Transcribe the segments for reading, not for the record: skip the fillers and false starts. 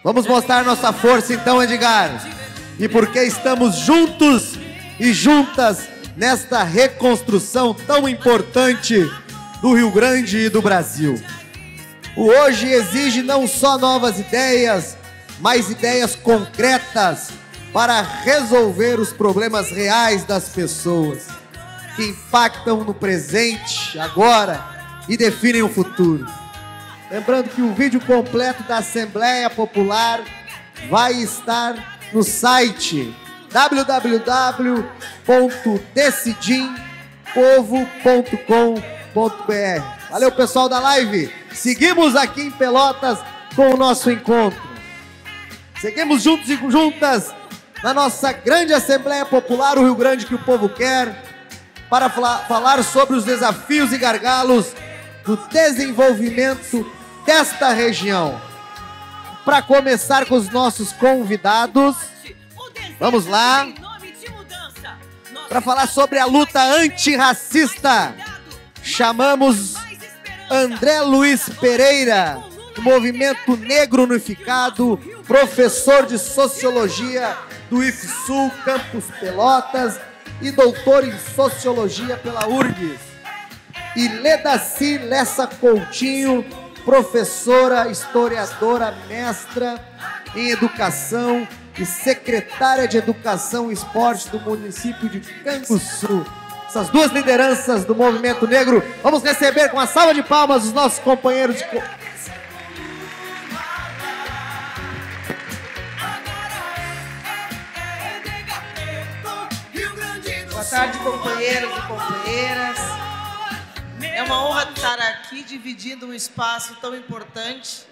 Vamos mostrar nossa força então, Edgar. E porque estamos juntos e juntas nesta reconstrução tão importante do Rio Grande e do Brasil. O hoje exige não só novas ideias, mas ideias concretas para resolver os problemas reais das pessoas, que impactam no presente, agora, e definem o futuro. Lembrando que o vídeo completo da Assembleia Popular vai estar no site www.decidimpovo.com.br. Valeu, pessoal da live. Seguimos aqui em Pelotas com o nosso encontro. Seguimos juntos e juntas na nossa grande Assembleia Popular, o Rio Grande que o povo quer, para falar sobre os desafios e gargalos do desenvolvimento desta região. Para começar com os nossos convidados, vamos lá, para falar sobre a luta antirracista, chamamos André Luiz Pereira, do Movimento Negro Unificado, professor de Sociologia do IFSU Campus Pelotas e doutor em Sociologia pela URGS. E Ledaci Lessa Coutinho, professora, historiadora, mestra em Educação e secretária de Educação e Esporte do município de Canguçu. Essas duas lideranças do movimento negro, vamos receber com uma salva de palmas os nossos companheiros de... Boa tarde, companheiros e companheiras. É uma honra estar aqui dividindo um espaço tão importante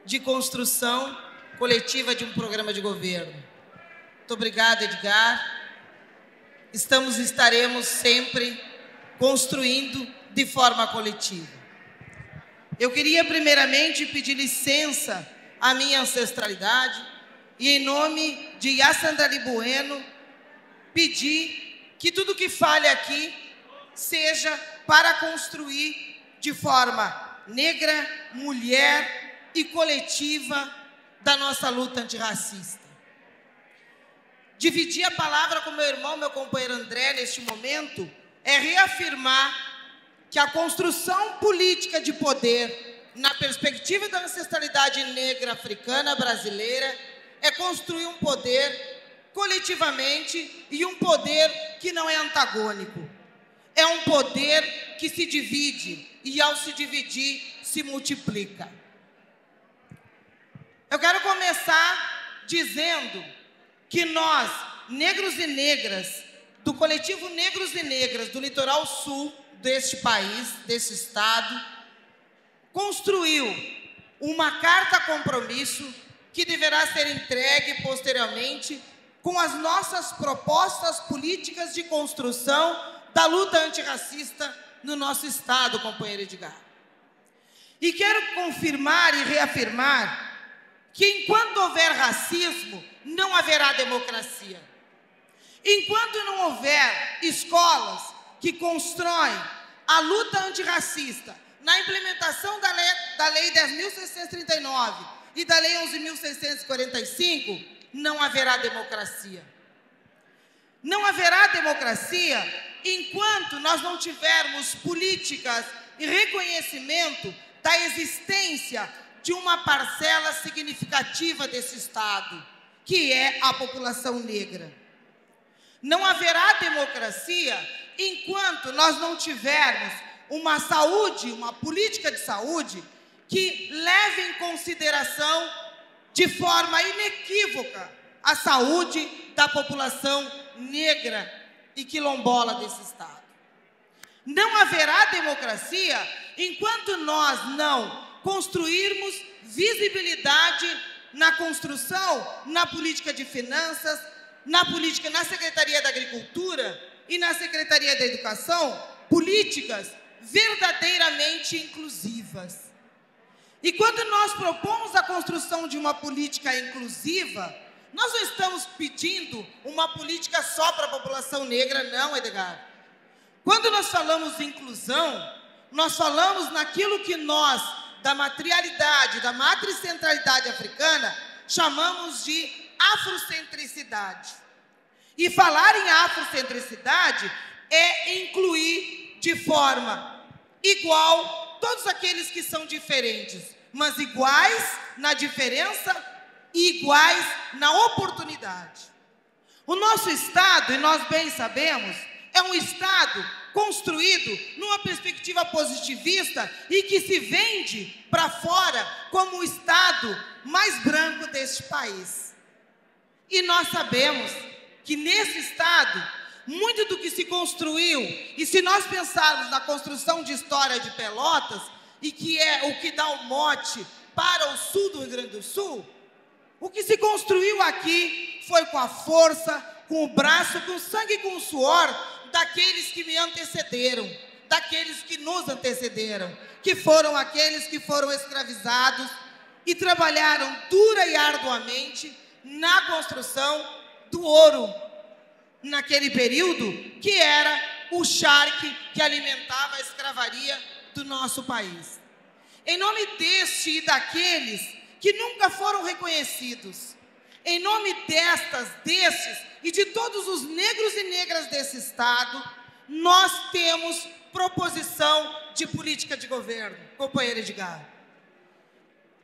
de construção coletiva de um programa de governo. Muito obrigada, Edgar. Estamos e estaremos sempre construindo de forma coletiva. Eu queria primeiramente pedir licença à minha ancestralidade e, em nome de Yassandali Bueno, pedir que tudo que fale aqui seja para construir de forma negra, mulher e coletiva da nossa luta antirracista. Dividir a palavra com meu irmão, meu companheiro André, neste momento, é reafirmar que a construção política de poder, na perspectiva da ancestralidade negra africana brasileira, é construir um poder coletivamente e um poder que não é antagônico. É um poder que se divide e, ao se dividir, se multiplica. Eu quero começar dizendo que nós, negros e negras, do coletivo Negros e Negras do litoral sul deste país, deste estado, construiu uma carta compromisso que deverá ser entregue posteriormente com as nossas propostas políticas de construção da luta antirracista no nosso estado, companheiro Edgar. E quero confirmar e reafirmar que enquanto houver racismo, não haverá democracia. Enquanto não houver escolas que constroem a luta antirracista na implementação da Lei 10.639 e da Lei 11.645, não haverá democracia. Não haverá democracia enquanto nós não tivermos políticas e reconhecimento da existência de uma parcela significativa desse Estado, que é a população negra. Não haverá democracia enquanto nós não tivermos uma saúde, uma política de saúde que leve em consideração de forma inequívoca a saúde da população negra e quilombola desse Estado. Não haverá democracia enquanto nós não construirmos visibilidade na construção, na política de finanças, na Secretaria da Agricultura e na Secretaria da Educação, políticas verdadeiramente inclusivas. E quando nós propomos a construção de uma política inclusiva, nós não estamos pedindo uma política só para a população negra, não, Edgar. Quando nós falamos em inclusão, nós falamos naquilo que nós, da matriaridade, da matricentralidade africana, chamamos de afrocentricidade. E falar em afrocentricidade é incluir de forma igual todos aqueles que são diferentes, mas iguais na diferença e iguais na oportunidade. O nosso Estado, e nós bem sabemos, é um Estado construído numa perspectiva positivista e que se vende para fora como o Estado mais branco deste país. E nós sabemos que nesse Estado, muito do que se construiu, e se nós pensarmos na construção de história de Pelotas, e que é o que dá o mote para o sul do Rio Grande do Sul, o que se construiu aqui foi com a força, com o braço, com o sangue e com o suor daqueles que me antecederam, daqueles que nos antecederam, que foram aqueles que foram escravizados e trabalharam dura e arduamente na construção do ouro, naquele período que era o charque que alimentava a escravaria do nosso país. Em nome deste e daqueles que nunca foram reconhecidos, em nome destes e de todos os negros e negras desse Estado, nós temos proposição de política de governo, companheiro Edgar.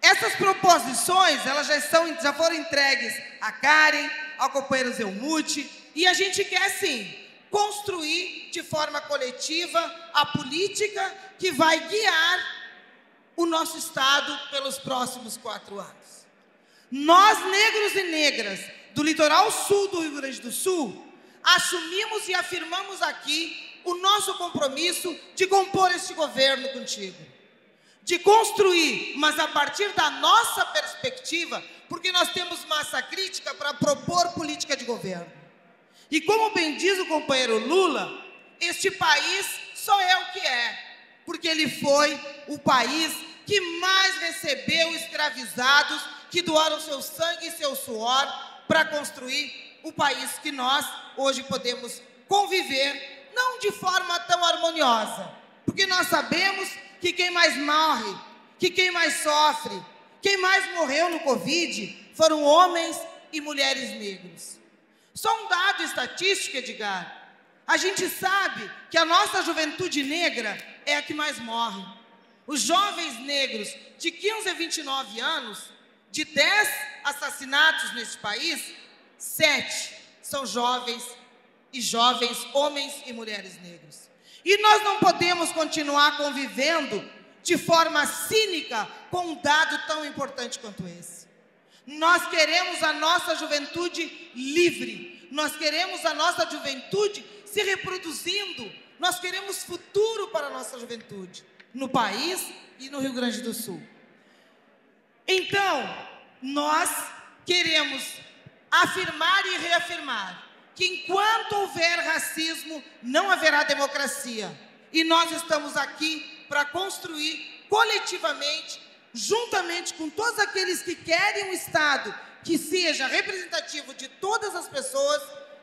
Essas proposições, elas já foram entregues a Karen, ao companheiro Zelmuth, e a gente quer, sim, construir de forma coletiva a política que vai guiar o nosso Estado pelos próximos 4 anos. Nós, negros e negras do litoral sul do Rio Grande do Sul, assumimos e afirmamos aqui o nosso compromisso de compor este governo contigo, de construir, mas a partir da nossa perspectiva, porque nós temos massa crítica para propor política de governo. E como bem diz o companheiro Lula, este país só é o que é, porque ele foi o país que mais recebeu escravizados que doaram seu sangue e seu suor para construir o país que nós hoje podemos conviver, não de forma tão harmoniosa, porque nós sabemos que quem mais morre, que quem mais sofre, quem mais morreu no Covid foram homens e mulheres negros. Só um dado estatístico, Edgar. A gente sabe que a nossa juventude negra é a que mais morre. Os jovens negros de 15 a 29 anos, de 10 assassinatos neste país, 7 são jovens, homens e mulheres negros. E nós não podemos continuar convivendo de forma cínica com um dado tão importante quanto esse. Nós queremos a nossa juventude livre, nós queremos a nossa juventude se reproduzindo, nós queremos futuro para a nossa juventude, no país e no Rio Grande do Sul. Então, nós queremos afirmar e reafirmar que enquanto houver racismo, não haverá democracia. E nós estamos aqui para construir coletivamente, juntamente com todos aqueles que querem um Estado que seja representativo de todas as pessoas,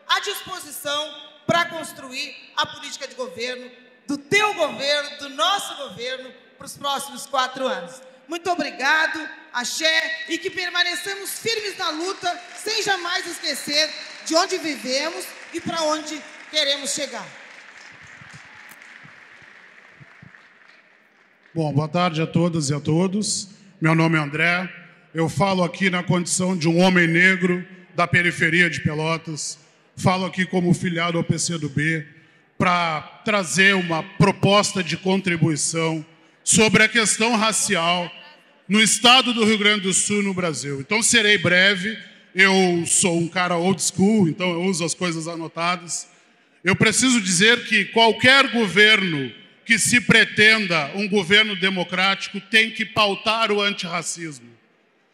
à disposição para construir a política de governo, do teu governo, do nosso governo, para os próximos 4 anos. Muito obrigado, axé, e que permaneçamos firmes na luta, sem jamais esquecer de onde vivemos e para onde queremos chegar. Bom, boa tarde a todas e a todos. Meu nome é André. Eu falo aqui na condição de um homem negro da periferia de Pelotas. Falo aqui como filiado ao PCdoB para trazer uma proposta de contribuição sobre a questão racial no estado do Rio Grande do Sul e no Brasil. Então, serei breve. Eu sou um cara old school, então eu uso as coisas anotadas. Eu preciso dizer que qualquer governo que se pretenda um governo democrático tem que pautar o antirracismo.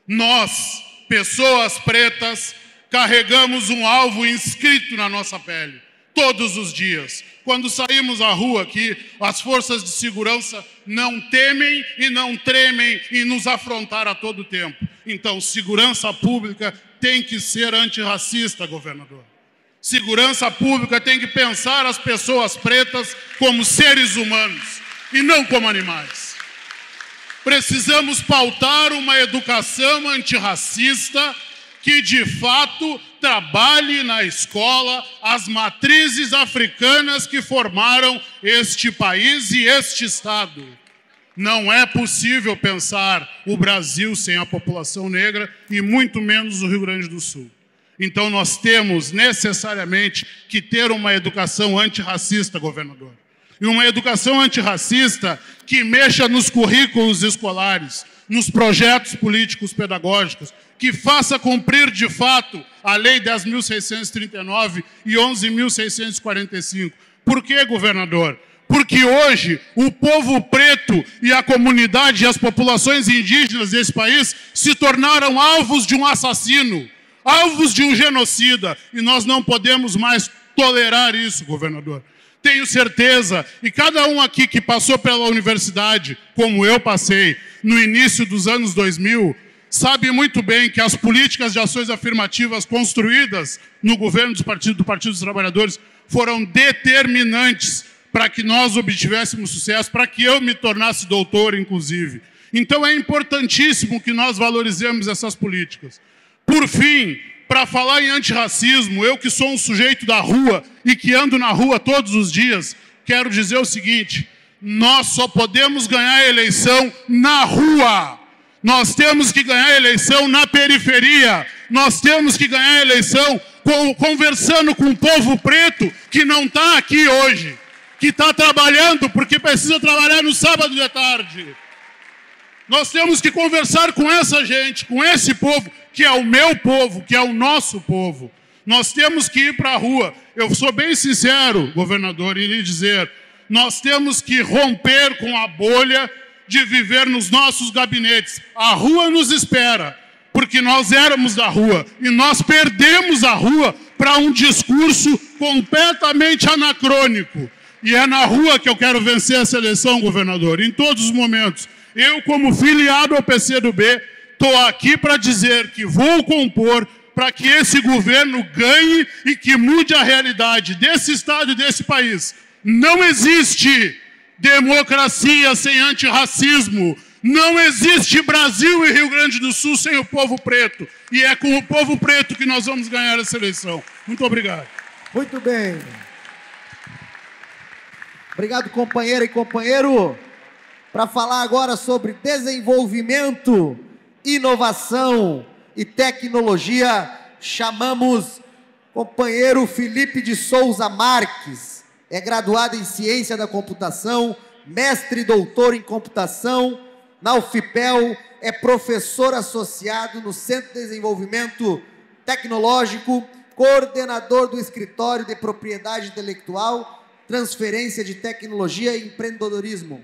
Nós, pessoas pretas, carregamos um alvo inscrito na nossa pele, todos os dias. Quando saímos à rua aqui, as forças de segurança não temem e não tremem em nos afrontar a todo tempo. Então, segurança pública tem que ser antirracista, governador. Segurança pública tem que pensar as pessoas pretas como seres humanos e não como animais. Precisamos pautar uma educação antirracista que, de fato, trabalhe na escola as matrizes africanas que formaram este país e este Estado. Não é possível pensar o Brasil sem a população negra e muito menos o Rio Grande do Sul. Então nós temos necessariamente que ter uma educação antirracista, governador. E uma educação antirracista que mexa nos currículos escolares, nos projetos políticos pedagógicos, que faça cumprir de fato a Lei 10.639 e 11.645. Por quê, governador? Porque hoje o povo preto e a comunidade e as populações indígenas desse país se tornaram alvos de um assassino, alvos de um genocida, e nós não podemos mais tolerar isso, governador. Tenho certeza, e cada um aqui que passou pela universidade, como eu passei, no início dos anos 2000, sabe muito bem que as políticas de ações afirmativas construídas no governo do Partido dos Trabalhadores foram determinantes para que nós obtivéssemos sucesso, para que eu me tornasse doutor, inclusive. Então é importantíssimo que nós valorizemos essas políticas. Por fim, para falar em antirracismo, eu que sou um sujeito da rua e que ando na rua todos os dias, quero dizer o seguinte: nós só podemos ganhar a eleição na rua. Nós temos que ganhar a eleição na periferia. Nós temos que ganhar a eleição conversando com o povo preto que não está aqui hoje, que está trabalhando porque precisa trabalhar no sábado de tarde. Nós temos que conversar com essa gente, com esse povo, que é o meu povo, que é o nosso povo. Nós temos que ir para a rua. Eu sou bem sincero, governador, em lhe dizer, nós temos que romper com a bolha de viver nos nossos gabinetes. A rua nos espera, porque nós éramos da rua, e nós perdemos a rua para um discurso completamente anacrônico. E é na rua que eu quero vencer essa eleição, governador, em todos os momentos. Eu, como filiado ao PCdoB, estou aqui para dizer que vou compor para que esse governo ganhe e que mude a realidade desse Estado e desse país. Não existe democracia sem antirracismo. Não existe Brasil e Rio Grande do Sul sem o povo preto. E é com o povo preto que nós vamos ganhar essa eleição. Muito obrigado. Muito bem. Obrigado, companheira e companheiro. Para falar agora sobre desenvolvimento, inovação e tecnologia, chamamos companheiro Felipe de Souza Marques. É graduado em Ciência da Computação, mestre e doutor em Computação na UFPEL, é professor associado no Centro de Desenvolvimento Tecnológico, coordenador do Escritório de Propriedade Intelectual, Transferência de Tecnologia e Empreendedorismo,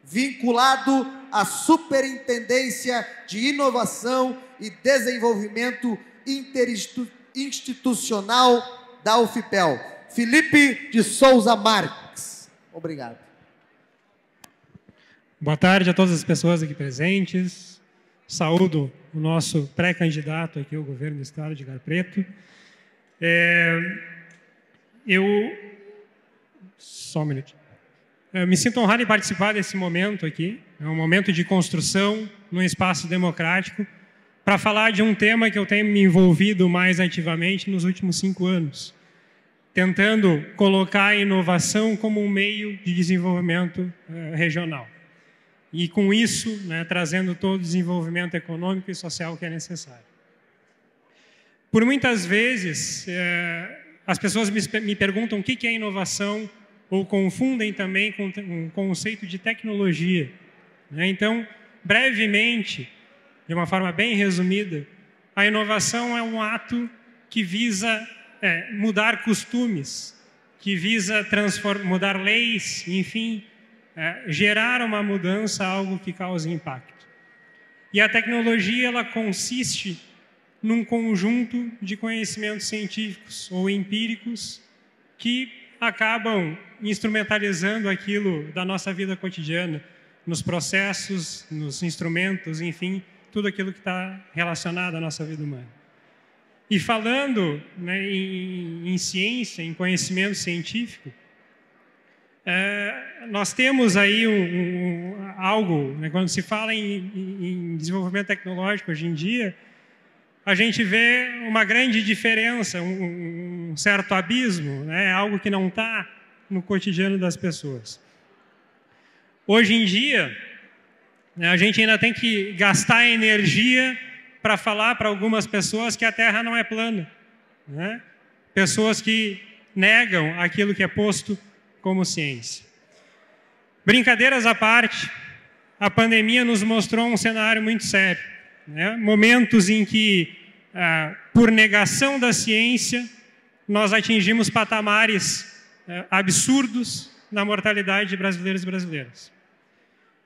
vinculado à Superintendência de Inovação e Desenvolvimento Interinstitucional da UFPEL. Felipe de Souza Marques. Obrigado. Boa tarde a todas as pessoas aqui presentes. Saúdo o nosso pré-candidato aqui ao governo do Estado de Rio Preto. Só um minutinho. Eu me sinto honrado em participar desse momento aqui. É um momento de construção num espaço democrático para falar de um tema que eu tenho me envolvido mais ativamente nos últimos 5 anos, tentando colocar a inovação como um meio de desenvolvimento regional. E com isso, trazendo todo o desenvolvimento econômico e social que é necessário. Por muitas vezes, as pessoas me perguntam o que é inovação, ou confundem também com um conceito de tecnologia. Então, brevemente, de uma forma bem resumida, a inovação é um ato que visa mudar costumes, que visa mudar leis, enfim, gerar uma mudança, algo que cause impacto. E a tecnologia, ela consiste num conjunto de conhecimentos científicos ou empíricos que acabam instrumentalizando aquilo da nossa vida cotidiana, nos processos, nos instrumentos, enfim, tudo aquilo que está relacionado à nossa vida humana. E falando em ciência, em conhecimento científico, nós temos aí algo, né, quando se fala em desenvolvimento tecnológico hoje em dia, a gente vê uma grande diferença, um certo abismo, né, algo que não está no cotidiano das pessoas. Hoje em dia, né, a gente ainda tem que gastar energia para falar para algumas pessoas que a Terra não é plana, né? Pessoas que negam aquilo que é posto como ciência. Brincadeiras à parte, a pandemia nos mostrou um cenário muito sério, né? Momentos em que, por negação da ciência, nós atingimos patamares absurdos na mortalidade de brasileiros e brasileiras.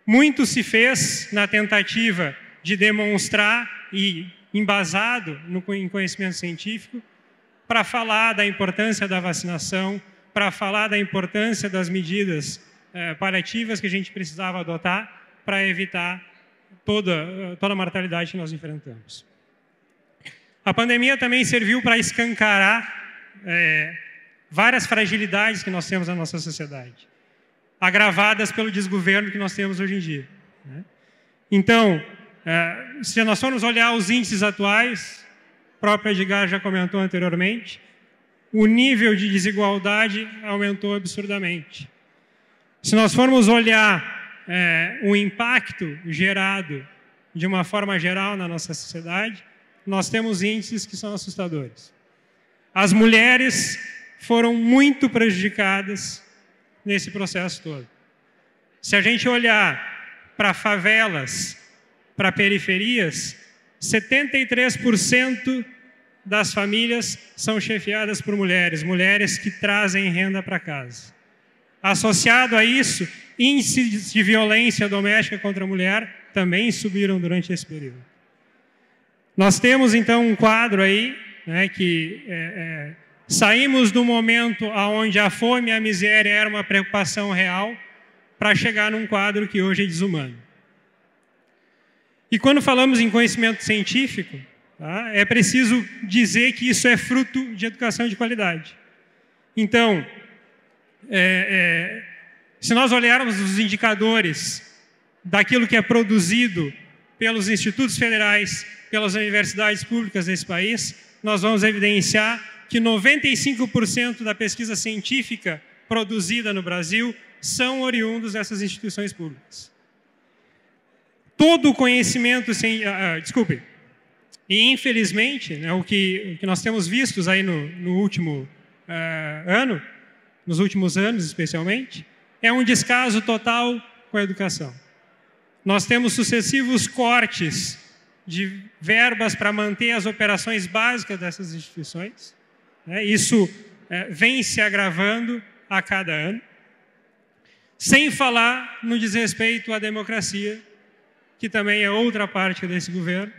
Muito se fez na tentativa de demonstrar, e embasado em conhecimento científico, para falar da importância da vacinação, para falar da importância das medidas paliativas que a gente precisava adotar para evitar toda a mortalidade que nós enfrentamos. A pandemia também serviu para escancarar várias fragilidades que nós temos na nossa sociedade, agravadas pelo desgoverno que nós temos hoje em dia, né? Então, se nós formos olhar os índices atuais, o próprio Edgar já comentou anteriormente, o nível de desigualdade aumentou absurdamente. Se nós formos olhar o impacto gerado de uma forma geral na nossa sociedade, nós temos índices que são assustadores. As mulheres foram muito prejudicadas nesse processo todo. Se a gente olhar para favelas, para periferias, 73% das famílias são chefiadas por mulheres, mulheres que trazem renda para casa. Associado a isso, índices de violência doméstica contra a mulher também subiram durante esse período. Nós temos, então, um quadro aí, né, que saímos do momento onde a fome e a miséria era uma preocupação real para chegar num quadro que hoje é desumano. E quando falamos em conhecimento científico, tá, é preciso dizer que isso é fruto de educação de qualidade. Então, se nós olharmos os indicadores daquilo que é produzido pelos institutos federais, pelas universidades públicas desse país, nós vamos evidenciar que 95% da pesquisa científica produzida no Brasil são oriundos dessas instituições públicas. Todo o conhecimento... E, infelizmente, né, o que nós temos vistos aí no último ano, nos últimos anos especialmente, é um descaso total com a educação. Nós temos sucessivos cortes de verbas para manter as operações básicas dessas instituições, né? Isso vem se agravando a cada ano, sem falar no desrespeito à democracia, que também é outra parte desse governo,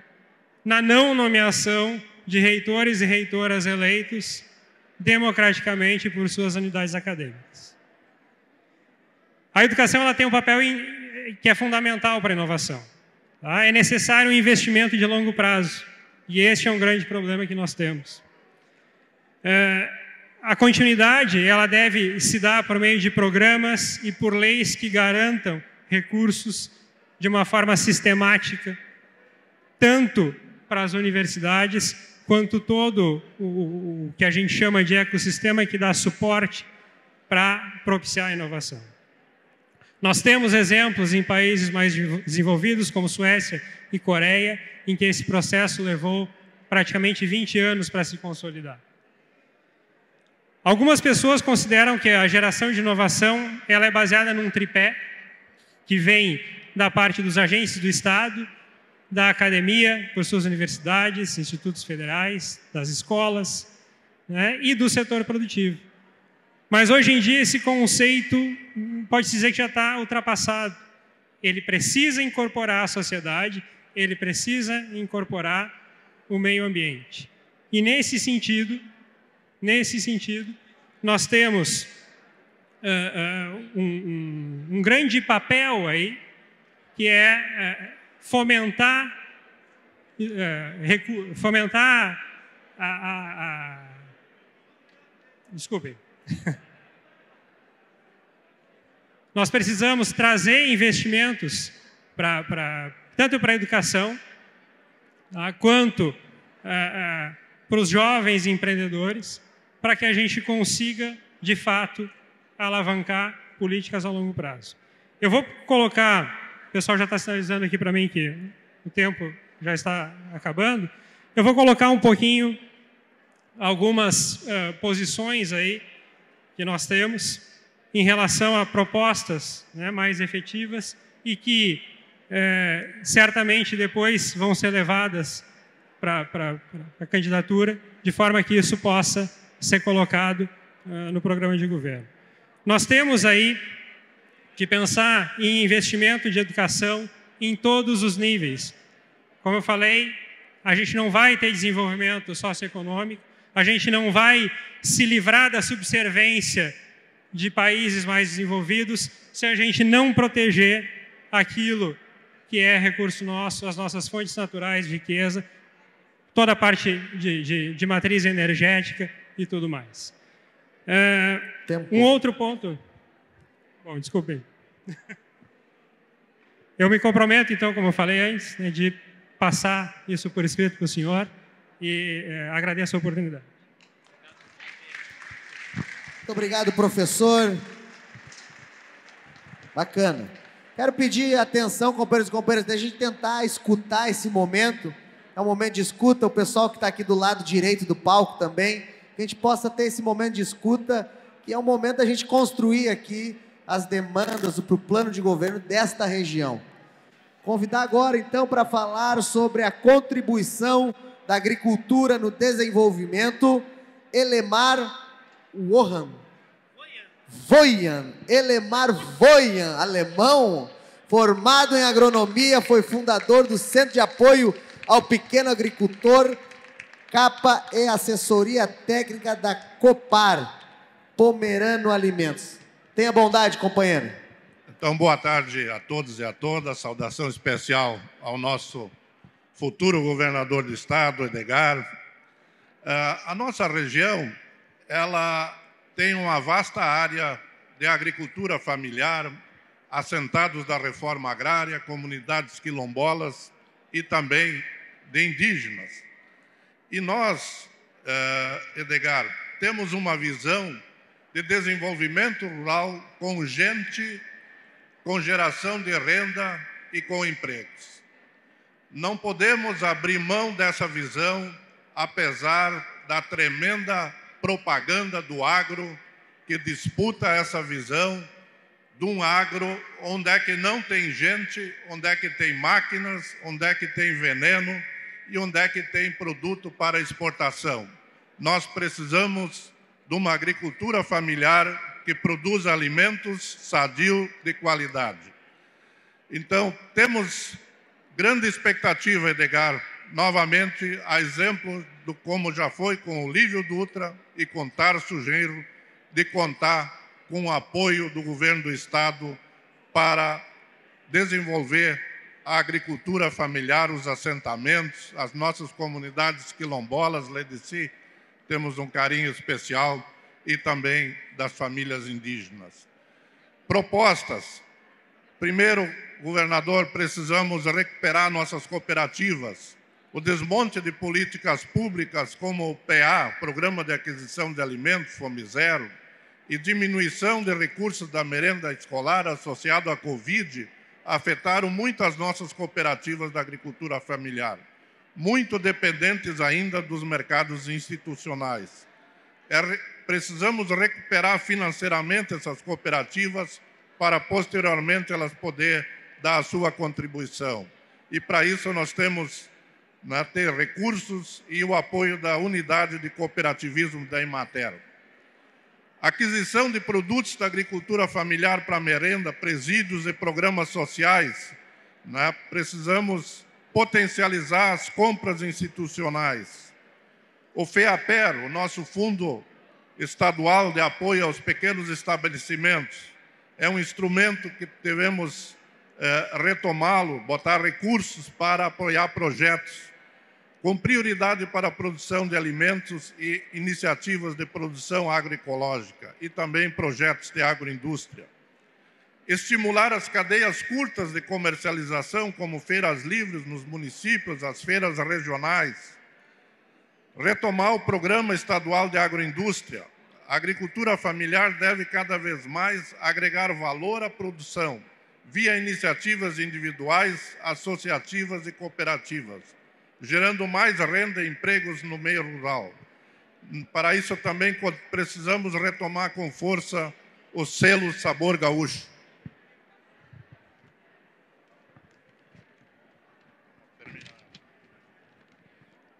na não nomeação de reitores e reitoras eleitos democraticamente por suas unidades acadêmicas. A educação ela tem um papel que é fundamental para a inovação. Tá? É necessário um investimento de longo prazo, e este é um grande problema que nós temos. A continuidade ela deve se dar por meio de programas e por leis que garantam recursos de uma forma sistemática, tanto para as universidades, quanto todo o que a gente chama de ecossistema que dá suporte para propiciar a inovação. Nós temos exemplos em países mais desenvolvidos, como Suécia e Coreia, em que esse processo levou praticamente 20 anos para se consolidar. Algumas pessoas consideram que a geração de inovação ela é baseada num tripé que vem da parte dos agentes do Estado, da academia, por suas universidades, institutos federais, das escolas, né, e do setor produtivo. Mas hoje em dia esse conceito pode-se dizer que já está ultrapassado. Ele precisa incorporar a sociedade, ele precisa incorporar o meio ambiente. E nesse sentido, nós temos um grande papel aí, que é fomentar Nós precisamos trazer investimentos tanto para a educação, tá, quanto para os jovens empreendedores, para que a gente consiga, de fato, alavancar políticas a longo prazo. Eu vou colocar, o pessoal já está sinalizando aqui para mim que o tempo já está acabando, eu vou colocar um pouquinho algumas posições aí que nós temos em relação a propostas, né, mais efetivas e que certamente depois vão ser levadas para a candidatura, de forma que isso possa ser colocado no programa de governo. Nós temos aí que pensar em investimento de educação em todos os níveis. Como eu falei, a gente não vai ter desenvolvimento socioeconômico, a gente não vai se livrar da subservência de países mais desenvolvidos se a gente não proteger aquilo que é recurso nosso, as nossas fontes naturais de riqueza, toda a parte de matriz energética e tudo mais. Um outro ponto... Bom, desculpem. Eu me comprometo, então, como eu falei antes, né, de passar isso por escrito para o senhor e agradeço a oportunidade. Muito obrigado, professor. Bacana. Quero pedir atenção, companheiros e companheiras, da gente tentar escutar esse momento. É um momento de escuta, o pessoal que está aqui do lado direito do palco também, que a gente possa ter esse momento de escuta, que é um momento da gente construir aqui as demandas para o plano de governo desta região. Convidar agora, então, para falar sobre a contribuição da agricultura no desenvolvimento, Elemar Voyan, Elemar Voyan, alemão, formado em agronomia, foi fundador do Centro de Apoio ao Pequeno Agricultor, capa e assessoria técnica da Copar, Pomerano Alimentos. Tenha bondade, companheiro. Então, boa tarde a todos e a todas. Saudação especial ao nosso futuro governador do estado, Edgar. A nossa região, ela tem uma vasta área de agricultura familiar, assentados da reforma agrária, comunidades quilombolas e também de indígenas. E nós, Edgar, temos uma visão de desenvolvimento rural com gente, com geração de renda e com empregos. Não podemos abrir mão dessa visão, apesar da tremenda propaganda do agro, que disputa essa visão de um agro onde é que não tem gente, onde é que tem máquinas, onde é que tem veneno e onde é que tem produto para exportação. Nós precisamos de uma agricultura familiar que produz alimentos sadios de qualidade. Então, temos grande expectativa, Edgar, novamente, a exemplo do como já foi com o Lívio Dutra e com Tarso Genro, de contar com o apoio do governo do estado para desenvolver a agricultura familiar, os assentamentos, as nossas comunidades quilombolas, Ledeci, temos um carinho especial, e também das famílias indígenas. Propostas. Primeiro, governador, precisamos recuperar nossas cooperativas. O desmonte de políticas públicas como o PA, Programa de Aquisição de Alimentos, Fome Zero, e diminuição de recursos da merenda escolar associado à Covid, afetaram muito as nossas cooperativas da agricultura familiar, muito dependentes ainda dos mercados institucionais. Precisamos recuperar financeiramente essas cooperativas para, posteriormente, elas poderem dar a sua contribuição. E, para isso, nós temos ter recursos e o apoio da unidade de cooperativismo da Emater. Aquisição de produtos da agricultura familiar para merenda, presídios e programas sociais. Precisamos potencializar as compras institucionais. O FEAPER, o nosso Fundo Estadual de Apoio aos Pequenos Estabelecimentos, é um instrumento que devemos retomá-lo, botar recursos para apoiar projetos com prioridade para a produção de alimentos e iniciativas de produção agroecológica e também projetos de agroindústria. estimular as cadeias curtas de comercialização, como feiras livres nos municípios, as feiras regionais, retomar o Programa Estadual de Agroindústria. A agricultura familiar deve cada vez mais agregar valor à produção, via iniciativas individuais, associativas e cooperativas, gerando mais renda e empregos no meio rural. Para isso também precisamos retomar com força o selo Sabor Gaúcho.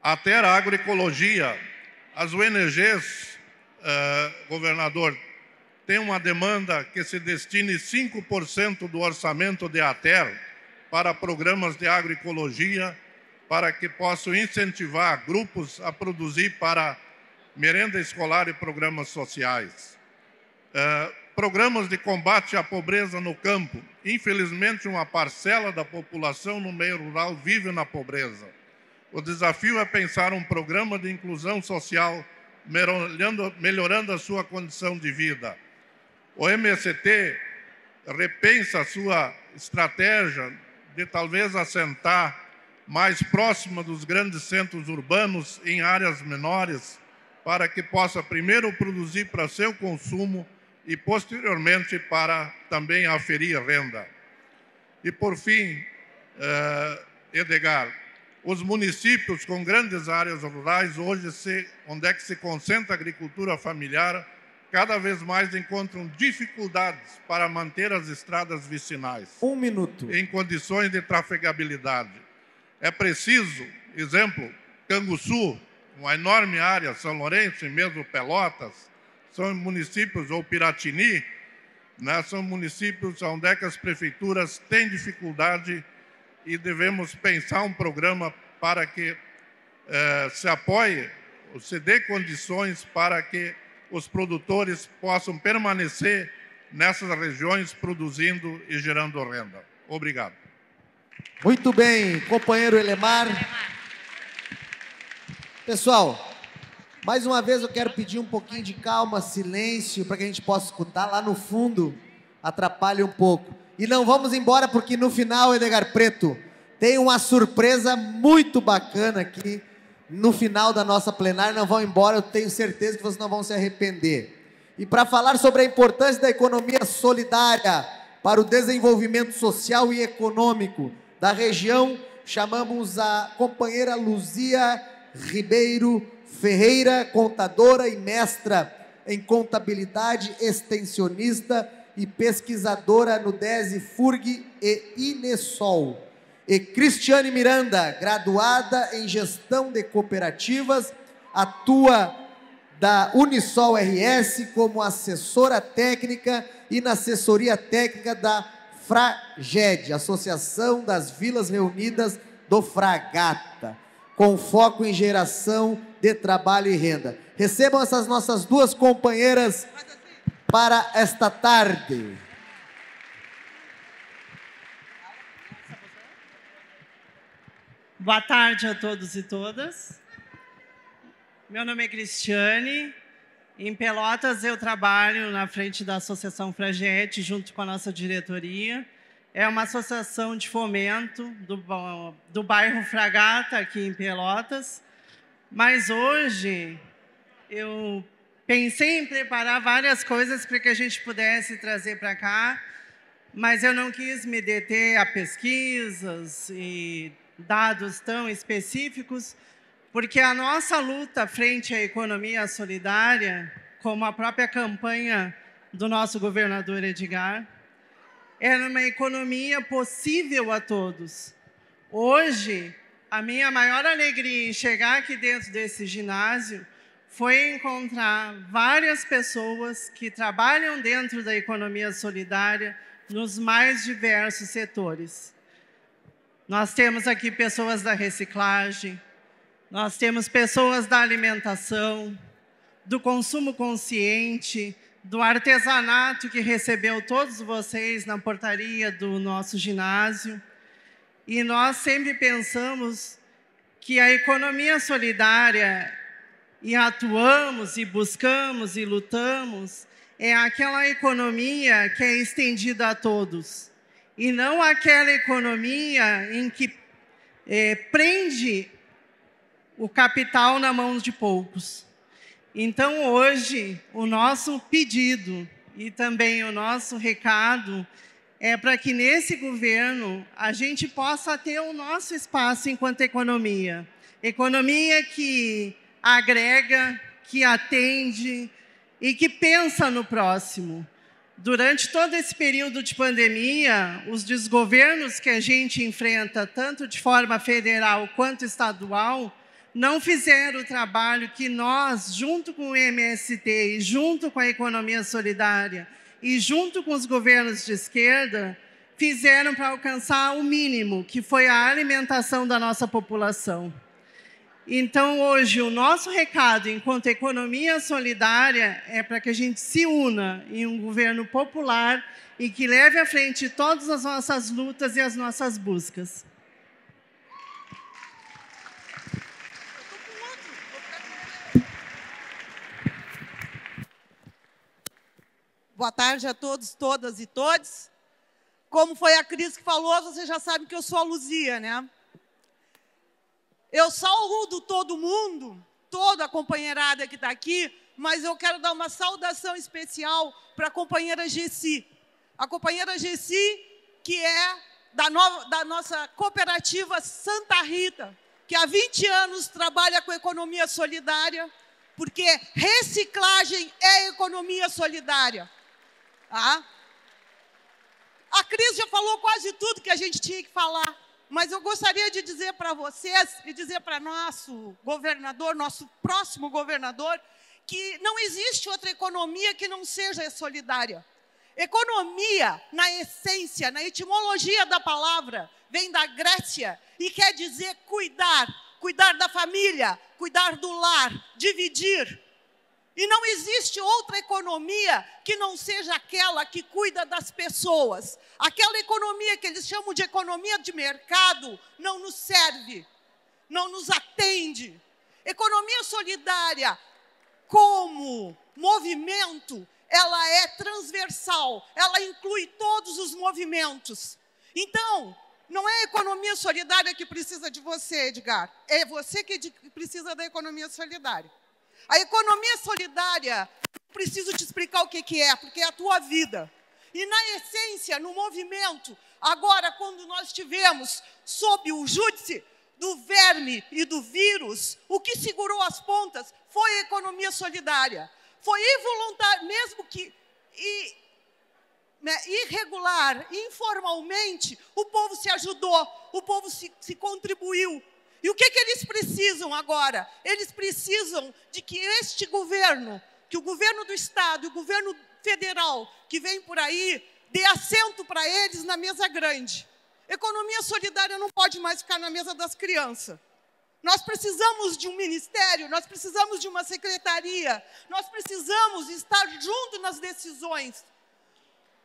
Até a agroecologia, as ONGs, governador, tem uma demanda que se destine 5% do orçamento de ATER para programas de agroecologia, para que possam incentivar grupos a produzir para merenda escolar e programas sociais. Programas de combate à pobreza no campo. Infelizmente, uma parcela da população no meio rural vive na pobreza. O desafio é pensar um programa de inclusão social, melhorando a sua condição de vida. O MST repensa a sua estratégia de talvez assentar mais próxima dos grandes centros urbanos, em áreas menores, para que possa primeiro produzir para seu consumo e posteriormente para também aferir renda. E por fim, Edgar, os municípios com grandes áreas rurais, hoje, onde é que se concentra a agricultura familiar, cada vez mais encontram dificuldades para manter as estradas vicinais. 1 minuto. Em condições de trafegabilidade. É preciso, exemplo, Canguçu, uma enorme área, São Lourenço e mesmo Pelotas, são municípios, ou Piratini, né, são municípios onde é que as prefeituras têm dificuldade e devemos pensar um programa para que se apoie, se dê condições para que os produtores possam permanecer nessas regiões produzindo e gerando renda. Obrigado. Muito bem, companheiro Elemar. Pessoal, mais uma vez eu quero pedir um pouquinho de calma, silêncio, para que a gente possa escutar. Lá no fundo, atrapalha um pouco. E não vamos embora, porque no final, Edgar Preto, tem uma surpresa muito bacana aqui. No final da nossa plenária, não vão embora, eu tenho certeza que vocês não vão se arrepender. E para falar sobre a importância da economia solidária para o desenvolvimento social e econômico da região, chamamos a companheira Luzia Ribeiro Ferreira, contadora e mestra em contabilidade, extensionista e pesquisadora no DESE, FURG e Inesol. E Cristiane Miranda, graduada em gestão de cooperativas, atua da Unisol RS como assessora técnica e na assessoria técnica da FRAGED, Associação das Vilas Reunidas do Fragata, com foco em geração de trabalho e renda. Recebam essas nossas duas companheiras para esta tarde. Boa tarde a todos e todas. Meu nome é Cristiane. Em Pelotas eu trabalho na frente da Associação Fragete, junto com a nossa diretoria. É uma associação de fomento do bairro Fragata, aqui em Pelotas. Mas hoje eu pensei em preparar várias coisas para que a gente pudesse trazer para cá, mas eu não quis me deter a pesquisas e dados tão específicos, porque a nossa luta frente à economia solidária, como a própria campanha do nosso governador Edgar, é uma economia possível a todos. Hoje, a minha maior alegria em chegar aqui dentro desse ginásio foi encontrar várias pessoas que trabalham dentro da economia solidária nos mais diversos setores. Nós temos aqui pessoas da reciclagem, nós temos pessoas da alimentação, do consumo consciente, do artesanato que recebeu todos vocês na portaria do nosso ginásio. E nós sempre pensamos que a economia solidária, e atuamos, e buscamos, e lutamos, é aquela economia que é estendida a todos, e não aquela economia em que prende o capital na mão de poucos. Então, hoje, o nosso pedido e também o nosso recado é para que nesse governo a gente possa ter o nosso espaço enquanto economia. Economia que agrega, que atende e que pensa no próximo. Durante todo esse período de pandemia, os desgovernos que a gente enfrenta, tanto de forma federal quanto estadual, não fizeram o trabalho que nós, junto com o MST e junto com a economia solidária e junto com os governos de esquerda, fizeram para alcançar o mínimo, que foi a alimentação da nossa população. Então, hoje, o nosso recado, enquanto economia solidária, é para que a gente se una em um governo popular e que leve à frente todas as nossas lutas e as nossas buscas. Boa tarde a todos, todas e todes. Como foi a Cris que falou, você já sabe que eu sou a Luzia, né? Eu saúdo todo mundo, toda a companheirada que está aqui, mas eu quero dar uma saudação especial para a companheira Gessi. A companheira Gessi, que é da nossa cooperativa Santa Rita, que há 20 anos trabalha com economia solidária, porque reciclagem é economia solidária. Tá? A Cris já falou quase tudo que a gente tinha que falar. Mas eu gostaria de dizer para vocês e dizer para nosso governador, nosso próximo governador, que não existe outra economia que não seja solidária. Economia, na essência, na etimologia da palavra, vem da Grécia e quer dizer cuidar, cuidar da família, cuidar do lar, dividir. E não existe outra economia que não seja aquela que cuida das pessoas. Aquela economia que eles chamam de economia de mercado não nos serve, não nos atende. Economia solidária, como movimento, ela é transversal, ela inclui todos os movimentos. Então, não é a economia solidária que precisa de você, Edgar, é você que precisa da economia solidária. A economia solidária, preciso te explicar o que é, porque é a tua vida. E, na essência, no movimento, agora, quando nós tivemos, sob o júdice do verme e do vírus, o que segurou as pontas foi a economia solidária. Foi involuntário, mesmo que irregular, informalmente, o povo se ajudou, o povo se contribuiu. E o que eles precisam agora? Eles precisam de que este governo, que o governo do Estado e o governo federal que vem por aí, dê assento para eles na mesa grande. Economia solidária não pode mais ficar na mesa das crianças. Nós precisamos de um ministério, nós precisamos de uma secretaria, nós precisamos estar junto nas decisões.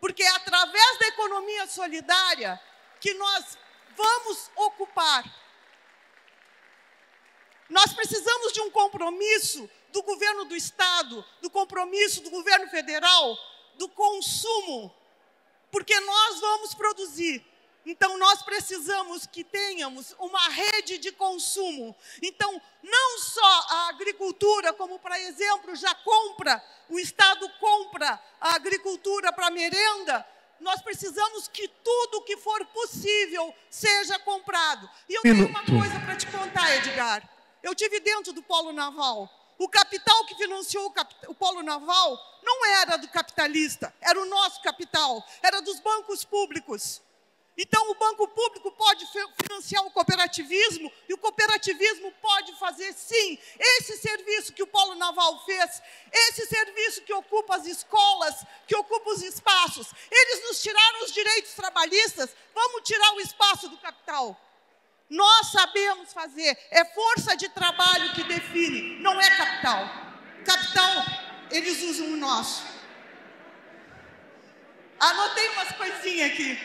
Porque é através da economia solidária que nós vamos ocupar. Nós precisamos de um compromisso do governo do Estado, do compromisso do governo federal, do consumo, porque nós vamos produzir. Então, nós precisamos que tenhamos uma rede de consumo. Então, não só a agricultura, como, por exemplo, já compra, o Estado compra a agricultura para merenda, nós precisamos que tudo que for possível seja comprado. E eu tenho uma coisa para te contar, Edgar. Eu estive dentro do Polo Naval. O capital que financiou o Polo Naval não era do capitalista, era o nosso capital, era dos bancos públicos. Então, o banco público pode financiar o cooperativismo e o cooperativismo pode fazer, sim, esse serviço que o Polo Naval fez, esse serviço que ocupa as escolas, que ocupa os espaços. Eles nos tiraram os direitos trabalhistas, vamos tirar o espaço do capital. Nós sabemos fazer, é força de trabalho que define, não é capital. Capital, eles usam o nosso. Anotei umas coisinhas aqui.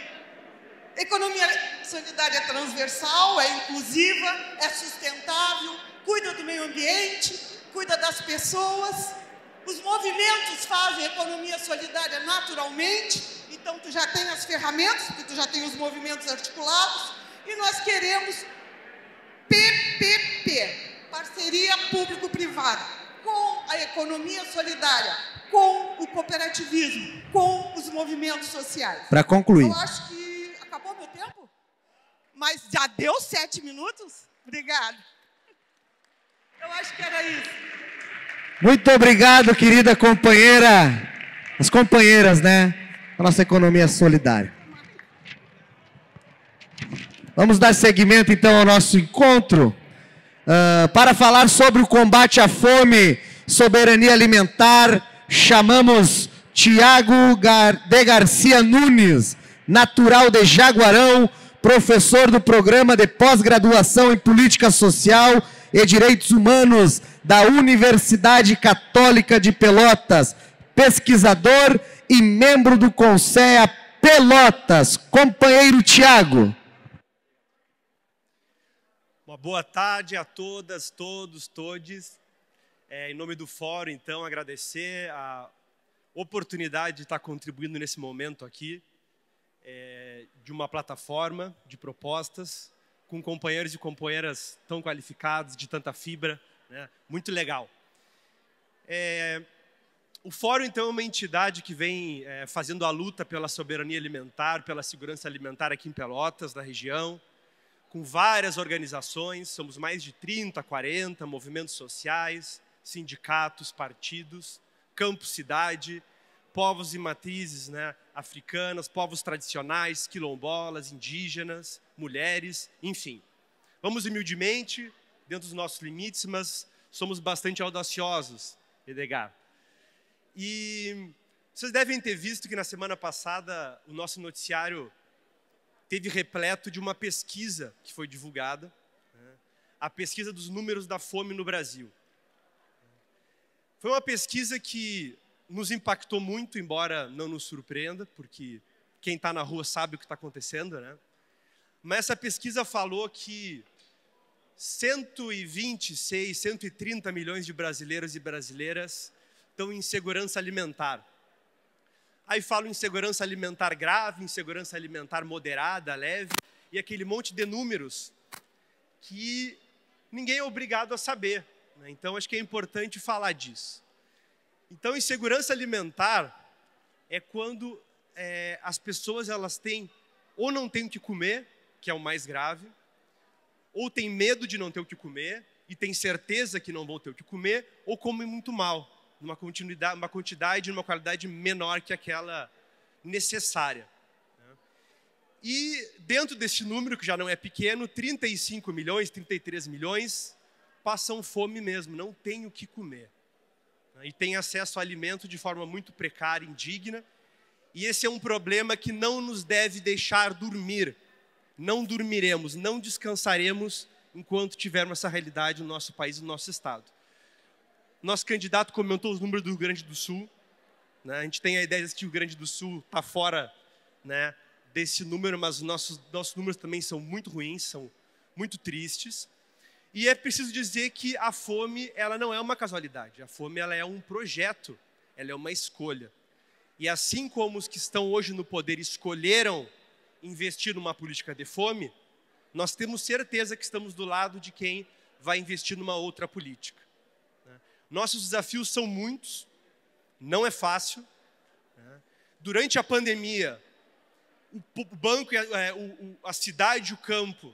Economia solidária é transversal, é inclusiva, é sustentável, cuida do meio ambiente, cuida das pessoas. Os movimentos fazem economia solidária naturalmente, então tu já tem as ferramentas, porque tu já tem os movimentos articulados, e nós queremos PPP, parceria público-privada, com a economia solidária, com o cooperativismo, com os movimentos sociais. Para concluir. Eu acho que acabou meu tempo, mas já deu 7 minutos? Obrigada. Eu acho que era isso. Muito obrigado, querida companheira. As companheiras, né? A nossa economia solidária. Vamos dar seguimento, então, ao nosso encontro. Para falar sobre o combate à fome, soberania alimentar, chamamos Tiago de Garcia Nunes, natural de Jaguarão, professor do programa de pós-graduação em Política Social e Direitos Humanos da Universidade Católica de Pelotas, pesquisador e membro do Conceea Pelotas. Companheiro Tiago. Uma boa tarde a todas, todos, todes. Em nome do Fórum, então, agradecer a oportunidade de estar contribuindo nesse momento aqui, de uma plataforma de propostas, com companheiros e companheiras tão qualificados, de tanta fibra, né? Muito legal. O Fórum, então, é uma entidade que vem fazendo a luta pela soberania alimentar, pela segurança alimentar aqui em Pelotas, na região, com várias organizações, somos mais de 30, 40, movimentos sociais, sindicatos, partidos, campo, cidade, povos e matrizes, né, africanas, povos tradicionais, quilombolas, indígenas, mulheres, enfim. Vamos humildemente, dentro dos nossos limites, mas somos bastante audaciosos, Edgar. E vocês devem ter visto que na semana passada o nosso noticiário teve repleto de uma pesquisa que foi divulgada, né, a pesquisa dos números da fome no Brasil. Foi uma pesquisa que nos impactou muito, embora não nos surpreenda, porque quem está na rua sabe o que está acontecendo, né? Mas essa pesquisa falou que 126, 130 milhões de brasileiros e brasileiras estão em insegurança alimentar. Aí falo em insegurança alimentar grave, insegurança alimentar moderada, leve, e aquele monte de números que ninguém é obrigado a saber, né? Então, acho que é importante falar disso. Então, insegurança alimentar é quando as pessoas elas têm ou não têm o que comer, que é o mais grave, ou têm medo de não ter o que comer e têm certeza que não vão ter o que comer, ou comem muito mal, numa quantidade, numa qualidade menor que aquela necessária. E dentro desse número, que já não é pequeno, 35 milhões, 33 milhões passam fome mesmo, não têm o que comer. E têm acesso a alimento de forma muito precária, indigna. E esse é um problema que não nos deve deixar dormir. Não dormiremos, não descansaremos enquanto tivermos essa realidade no nosso país e no nosso estado. Nosso candidato comentou os números do Rio Grande do Sul, né? A gente tem a ideia de que o Rio Grande do Sul está fora, né, desse número, mas os nossos números também são muito ruins, são muito tristes. E é preciso dizer que a fome ela não é uma casualidade, a fome ela é um projeto, ela é uma escolha. E assim como os que estão hoje no poder escolheram investir numa política de fome, nós temos certeza que estamos do lado de quem vai investir numa outra política. Nossos desafios são muitos, não é fácil. Durante a pandemia, o banco, a cidade e o campo,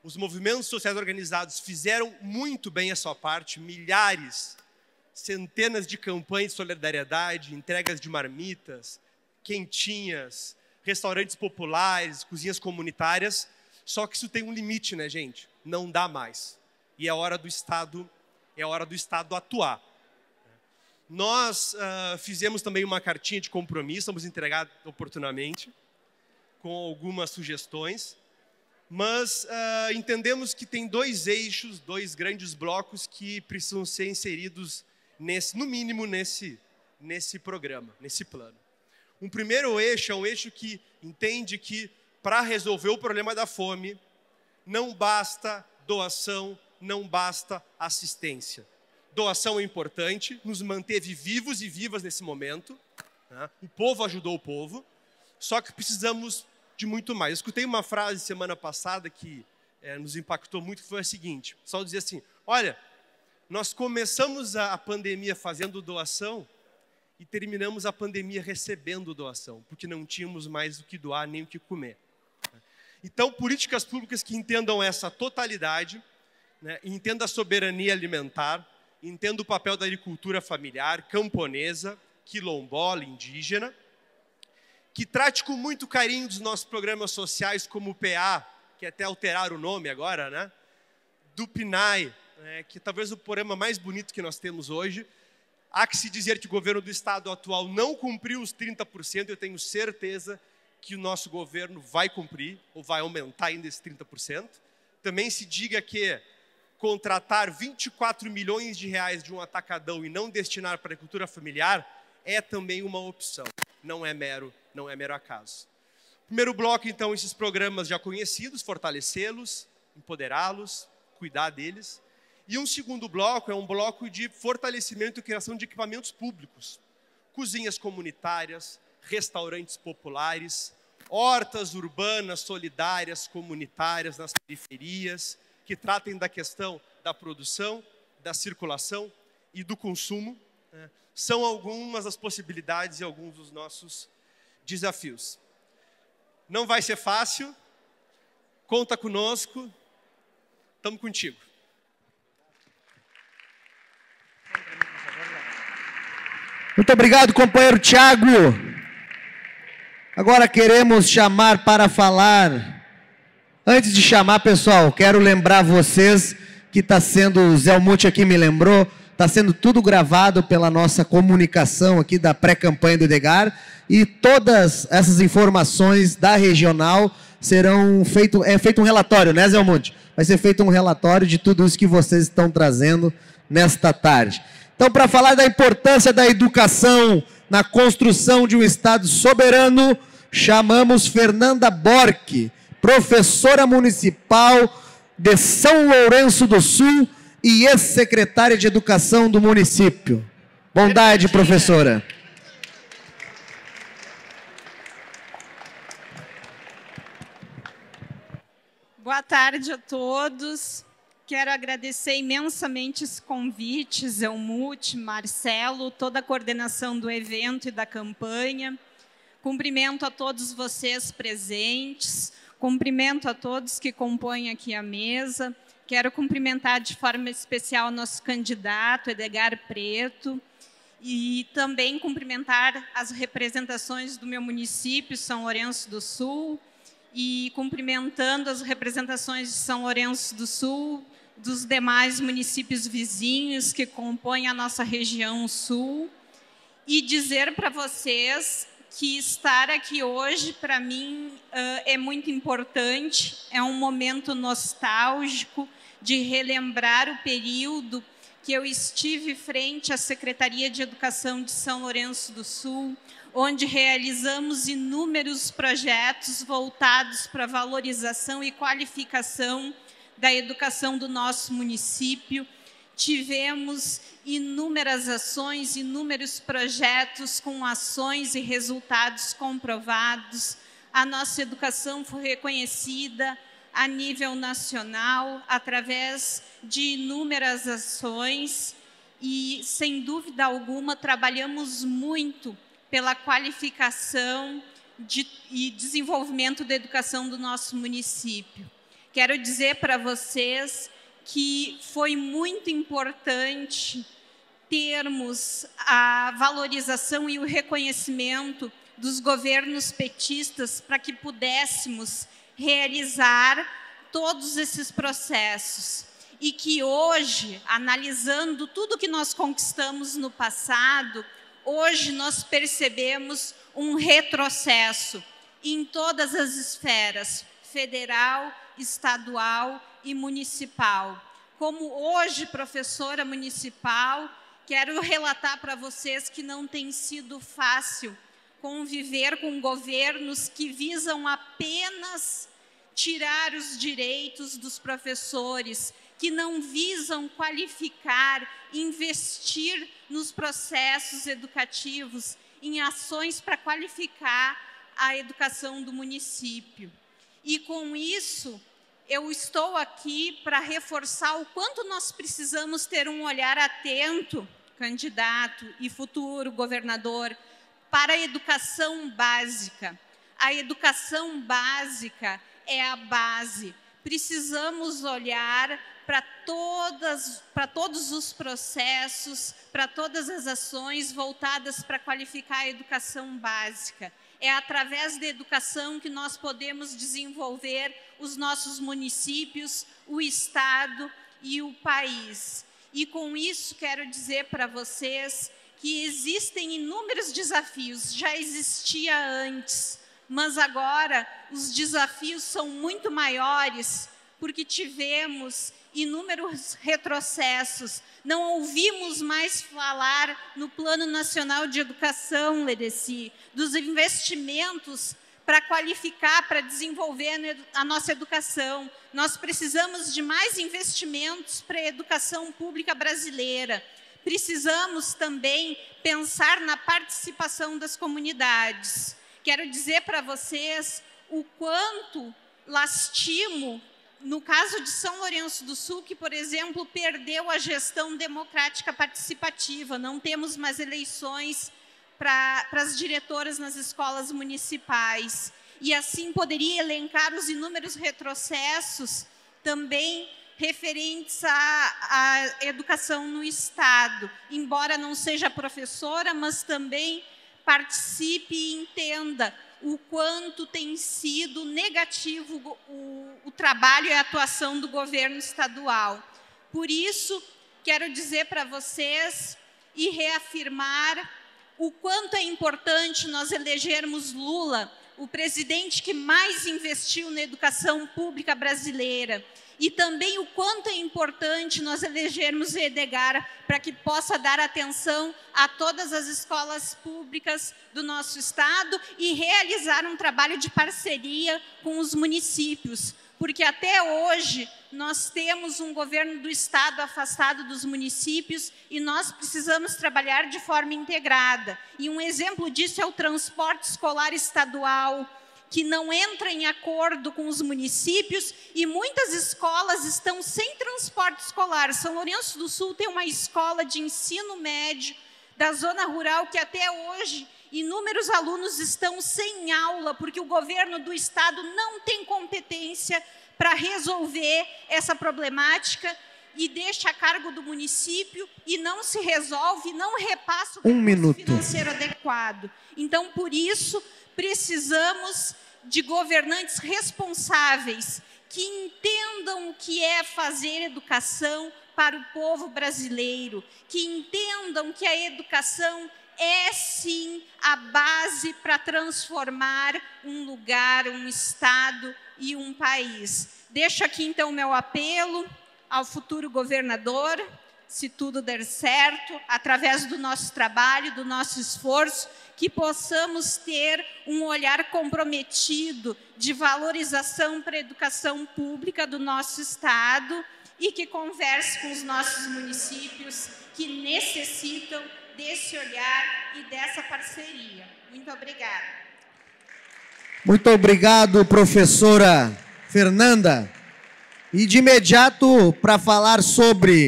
os movimentos sociais organizados fizeram muito bem a sua parte, milhares, centenas de campanhas de solidariedade, entregas de marmitas, quentinhas, restaurantes populares, cozinhas comunitárias, só que isso tem um limite, né, gente? Não dá mais. E é hora do Estado atuar. Nós fizemos também uma cartinha de compromisso, vamos entregar oportunamente, com algumas sugestões, mas entendemos que tem dois eixos, dois grandes blocos que precisam ser inseridos, no mínimo, nesse programa, nesse plano. Um primeiro eixo é um eixo que entende que, para resolver o problema da fome, não basta doação, não basta assistência. doação é importante, nos manteve vivos e vivas nesse momento, né? O povo ajudou o povo, só que precisamos de muito mais. Eu escutei uma frase semana passada que nos impactou muito, que foi a seguinte: o pessoal dizia assim, olha, nós começamos a pandemia fazendo doação e terminamos a pandemia recebendo doação, porque não tínhamos mais o que doar nem o que comer. Então, políticas públicas que entendam essa totalidade, né, entendam a soberania alimentar, entendam o papel da agricultura familiar, camponesa, quilombola, indígena, que trate com muito carinho dos nossos programas sociais, como o PA, que até alteraram o nome agora, né, do PNAE, que talvez o programa mais bonito que nós temos hoje. Há que se dizer que o governo do Estado atual não cumpriu os 30%, eu tenho certeza que o nosso governo vai cumprir, ou vai aumentar ainda esses 30%. Também se diga que contratar 24 milhões de reais de um atacadão e não destinar para a agricultura familiar é também uma opção, não é mero acaso. Primeiro bloco, então, esses programas já conhecidos, fortalecê-los, empoderá-los, cuidar deles. E um segundo bloco é um bloco de fortalecimento e criação de equipamentos públicos, cozinhas comunitárias, restaurantes populares, hortas urbanas solidárias, comunitárias nas periferias, que tratem da questão da produção, da circulação e do consumo, né? São algumas das possibilidades e alguns dos nossos desafios. Não vai ser fácil, conta conosco, estamos contigo. Muito obrigado, companheiro Tiago. Agora queremos chamar para falar. Antes de chamar, pessoal, quero lembrar vocês que está sendo, o Zé Almuth aqui me lembrou, está sendo tudo gravado pela nossa comunicação aqui da pré-campanha do Edgar, e todas essas informações da regional serão feito um relatório, né, Zé Almuth? Vai ser feito um relatório de tudo isso que vocês estão trazendo nesta tarde. Então, para falar da importância da educação na construção de um Estado soberano, chamamos Fernanda Borck, professora municipal de São Lourenço do Sul e ex-secretária de Educação do município. Bondade, professora. Boa tarde a todos. Quero agradecer imensamente esse convite, Zé Almuth, Marcelo, toda a coordenação do evento e da campanha. Cumprimento a todos vocês presentes, cumprimento a todos que compõem aqui a mesa. Quero cumprimentar de forma especial nosso candidato, Edgar Preto, e também cumprimentar as representações do meu município, São Lourenço do Sul, e cumprimentando as representações de São Lourenço do Sul, dos demais municípios vizinhos que compõem a nossa região sul, e dizer para vocês que estar aqui hoje, para mim, é muito importante, é um momento nostálgico de relembrar o período que eu estive frente à Secretaria de Educação de São Lourenço do Sul, onde realizamos inúmeros projetos voltados para a valorização e qualificação da educação do nosso município. Tivemos inúmeras ações, inúmeros projetos com ações e resultados comprovados. A nossa educação foi reconhecida a nível nacional através de inúmeras ações e, sem dúvida alguma, trabalhamos muito pela qualificação e desenvolvimento da educação do nosso município. Quero dizer para vocês que foi muito importante termos a valorização e o reconhecimento dos governos petistas para que pudéssemos realizar todos esses processos. E que hoje, analisando tudo que nós conquistamos no passado, hoje nós percebemos um retrocesso em todas as esferas, federal, estadual e municipal. Como hoje, professora municipal, quero relatar para vocês que não tem sido fácil conviver com governos que visam apenas tirar os direitos dos professores, que não visam qualificar, investir nos processos educativos, em ações para qualificar a educação do município. E com isso, eu estou aqui para reforçar o quanto nós precisamos ter um olhar atento, candidato e futuro governador, para a educação básica. A educação básica é a base. Precisamos olhar para todos os processos, para todas as ações voltadas para qualificar a educação básica. É através da educação que nós podemos desenvolver os nossos municípios, o Estado e o país. E com isso quero dizer para vocês que existem inúmeros desafios, já existia antes, mas agora os desafios são muito maiores, porque tivemos inúmeros retrocessos. Não ouvimos mais falar no Plano Nacional de Educação, Ledeci, dos investimentos para qualificar, para desenvolver a nossa educação. Nós precisamos de mais investimentos para a educação pública brasileira. Precisamos também pensar na participação das comunidades. Quero dizer para vocês o quanto lastimo no caso de São Lourenço do Sul, que, por exemplo, perdeu a gestão democrática participativa. Não temos mais eleições para as diretoras nas escolas municipais. E assim poderia elencar os inúmeros retrocessos também referentes à educação no Estado. Embora não seja professora, mas também participe e entenda o quanto tem sido negativo o trabalho e a atuação do governo estadual. Por isso, quero dizer para vocês e reafirmar o quanto é importante nós elegermos Lula, o presidente que mais investiu na educação pública brasileira, e também o quanto é importante nós elegermos Edgar para que possa dar atenção a todas as escolas públicas do nosso estado e realizar um trabalho de parceria com os municípios, porque até hoje nós temos um governo do estado afastado dos municípios e nós precisamos trabalhar de forma integrada. E um exemplo disso é o transporte escolar estadual, que não entra em acordo com os municípios e muitas escolas estão sem transporte escolar. São Lourenço do Sul tem uma escola de ensino médio da zona rural que até hoje inúmeros alunos estão sem aula porque o governo do estado não tem competência para resolver essa problemática e deixa a cargo do município e não se resolve, não repassa o recurso financeiro adequado. Então, por isso, precisamos de governantes responsáveis que entendam o que é fazer educação para o povo brasileiro, que entendam que a educação é, sim, a base para transformar um lugar, um estado e um país. Deixo aqui, então, o meu apelo ao futuro governador, se tudo der certo, através do nosso trabalho, do nosso esforço, que possamos ter um olhar comprometido de valorização para a educação pública do nosso estado e que converse com os nossos municípios que necessitam desse olhar e dessa parceria. Muito obrigada. Muito obrigado, professora Fernanda. E de imediato,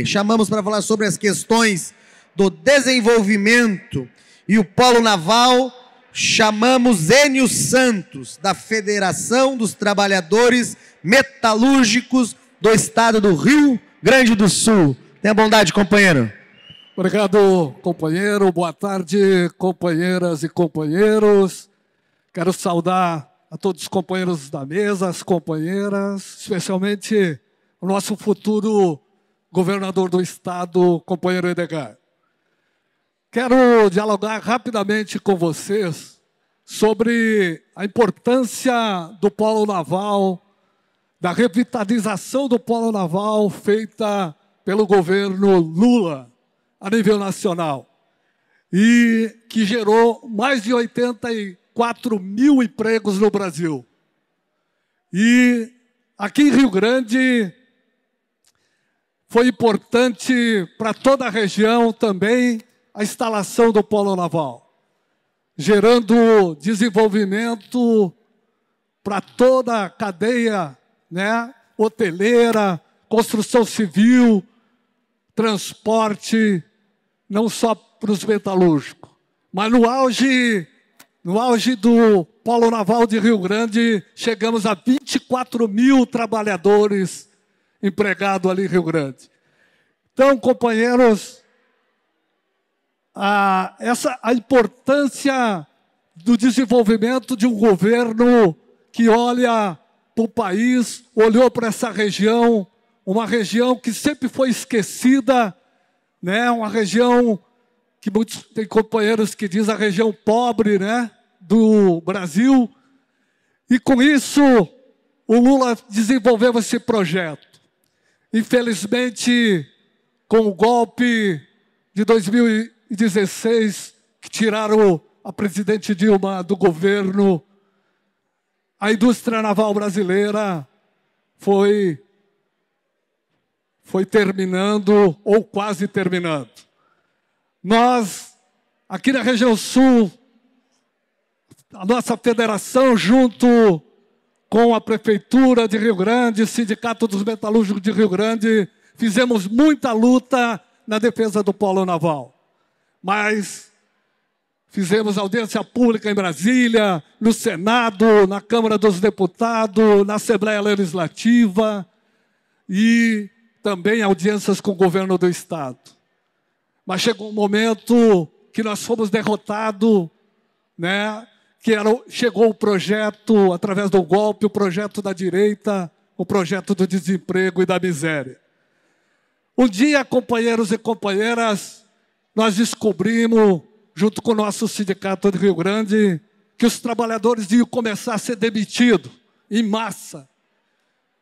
chamamos para falar sobre as questões do desenvolvimento e o Polo Naval, chamamos Enio Santos, da Federação dos Trabalhadores Metalúrgicos do Estado do Rio Grande do Sul. Tenha bondade, companheiro. Obrigado, companheiro. Boa tarde, companheiras e companheiros. Quero saudar a todos os companheiros da mesa, as companheiras, especialmente o nosso futuro governador do estado, companheiro Edgar. Quero dialogar rapidamente com vocês sobre a importância do polo naval, da revitalização do polo naval feita pelo governo Lula a nível nacional e que gerou mais de 84 mil empregos no Brasil. E aqui em Rio Grande, foi importante para toda a região também a instalação do polo naval, gerando desenvolvimento para toda a cadeia, né, hoteleira, construção civil, transporte, não só para os metalúrgicos. Mas no auge do Polo Naval de Rio Grande, chegamos a 24 mil trabalhadores empregados ali em Rio Grande. Então, companheiros, a importância do desenvolvimento de um governo que olha para o país, olhou para essa região, uma região que sempre foi esquecida, né? Uma região que muitos tem companheiros que dizem a região pobre, né, do Brasil. E com isso, o Lula desenvolveu esse projeto. Infelizmente, com o golpe de 2016, que tiraram a presidente Dilma do governo, a indústria naval brasileira foi terminando, ou quase terminando. Nós, aqui na região sul, a nossa federação, junto com a Prefeitura de Rio Grande, o Sindicato dos Metalúrgicos de Rio Grande, fizemos muita luta na defesa do polo naval. Mas fizemos audiência pública em Brasília, no Senado, na Câmara dos Deputados, na Assembleia Legislativa e também audiências com o governo do Estado. Mas chegou um momento que nós fomos derrotados, né? Chegou o projeto, através do golpe, o projeto da direita, o projeto do desemprego e da miséria. Um dia, companheiros e companheiras, nós descobrimos, junto com o nosso sindicato de Rio Grande, que os trabalhadores iam começar a ser demitidos em massa.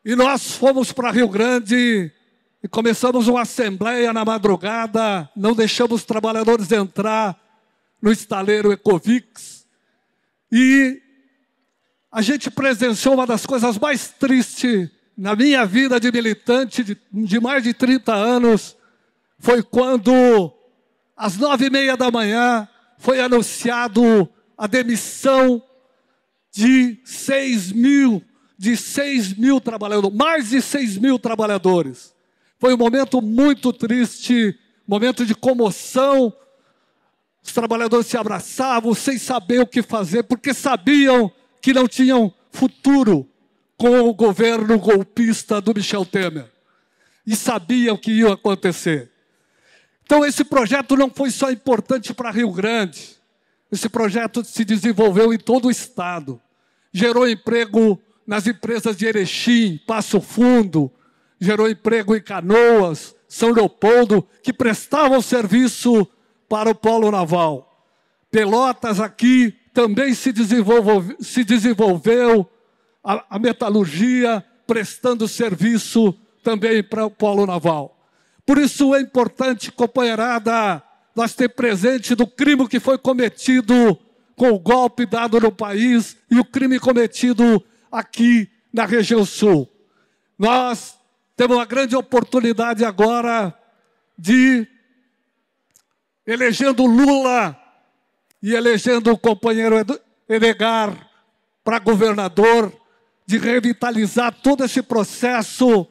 E nós fomos para Rio Grande e começamos uma assembleia na madrugada, não deixamos os trabalhadores entrar no estaleiro Ecovix. E a gente presenciou uma das coisas mais tristes na minha vida de militante de mais de 30 anos, foi quando, às 9h30 da manhã, foi anunciado a demissão de 6 mil trabalhadores, mais de 6 mil trabalhadores. Foi um momento muito triste, momento de comoção. Os trabalhadores se abraçavam sem saber o que fazer, porque sabiam que não tinham futuro com o governo golpista do Michel Temer. E sabiam o que ia acontecer. Então esse projeto não foi só importante para Rio Grande. Esse projeto se desenvolveu em todo o estado. Gerou emprego nas empresas de Erechim, Passo Fundo, gerou emprego em Canoas, São Leopoldo, que prestavam serviço para o polo naval. Pelotas aqui também se desenvolveu a metalurgia, prestando serviço também para o polo naval. Por isso é importante, companheirada, nós ter presente do crime que foi cometido com o golpe dado no país e o crime cometido aqui na região sul. Nós temos uma grande oportunidade agora de, elegendo Lula e elegendo o companheiro Edgar para governador, de revitalizar todo esse processo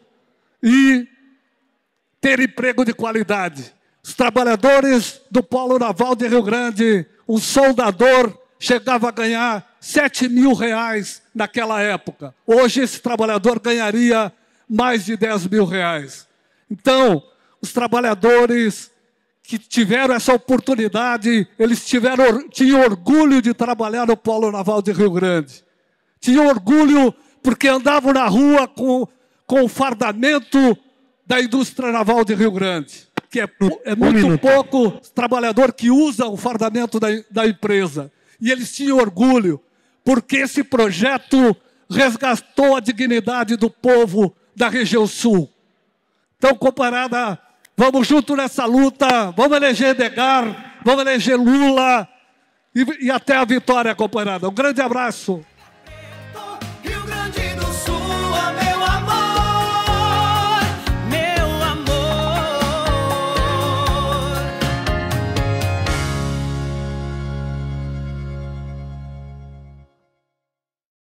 e ter emprego de qualidade. Os trabalhadores do Polo Naval de Rio Grande, um soldador chegava a ganhar R$7 mil naquela época. Hoje esse trabalhador ganharia mais de R$10 mil. Então, os trabalhadores que tiveram essa oportunidade, eles tinham orgulho de trabalhar no Polo Naval de Rio Grande. Tinham orgulho porque andavam na rua com o fardamento da indústria naval de Rio Grande, que é muito pouco trabalhador que usa o fardamento da empresa. E eles tinham orgulho, porque esse projeto resgatou a dignidade do povo da região sul. Então, comparada, vamos junto nessa luta, vamos eleger Edgar, vamos eleger Lula e até a vitória, comparada. Um grande abraço.